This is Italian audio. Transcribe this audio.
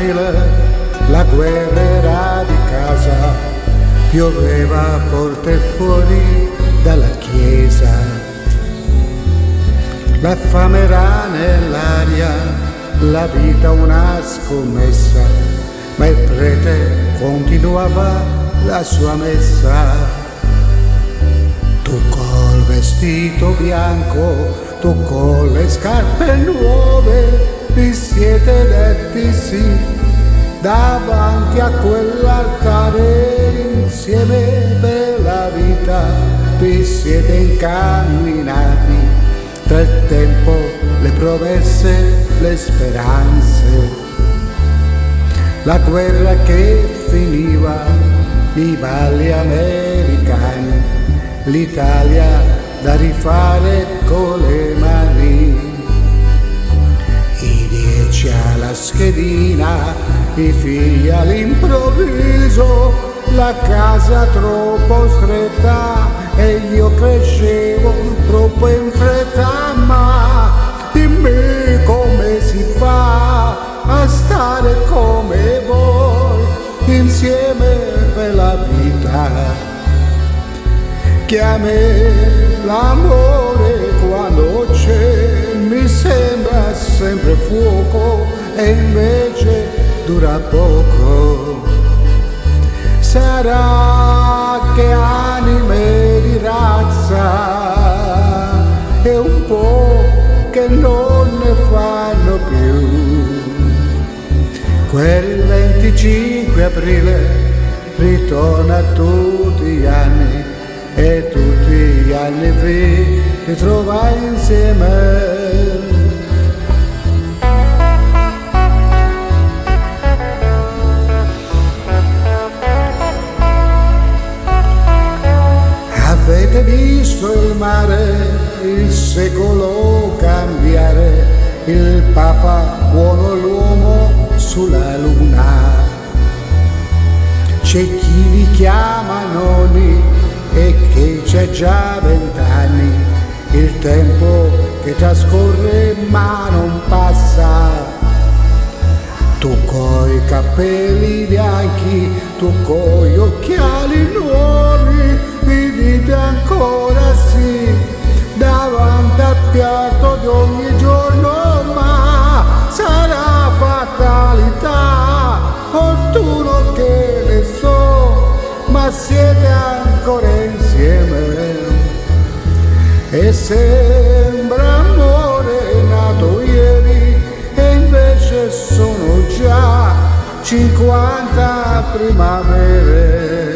aprile, la guerra era di casa, pioveva forte fuori dalla chiesa. La fame era nell'aria, la vita una scommessa, ma il prete continuava la sua messa. Tu col vestito bianco, tu con le scarpe nuove, vi siete detti sì, davanti a quell'altare insieme per la vita, vi siete incamminati, tra il tempo, le promesse, le speranze. La guerra che finiva, i balli americani, l'Italia da rifare con le mani. I 10 alla schedina, i figli all'improvviso, la casa troppo stretta e io crescevo troppo in fretta. Ma dimmi come si fa a stare come voi insieme per la vita, che a me l'amore quando c'è mi sembra sempre fuoco e invece dura poco. Sarà che anime di razza e un po' che non ne fanno più. Quel 25 aprile ritorna tutti gli anni e tutti gli anni vi ritrova insieme. Avete visto il mare, il secolo cambiare, il Papa buono l'uomo sulla luna. C'è chi vi chiama nonni e che c'è già 20 anni, il tempo che trascorre ma non passa. Tu coi capelli bianchi, tu coi occhiali nuovi, mi dite ancora sì, davanti al piatto di ogni giorno, ma sarà fatalità, fortuno che ne so, ma siete ancora insieme. E sembra amore nato ieri e invece sono già 50 primavere.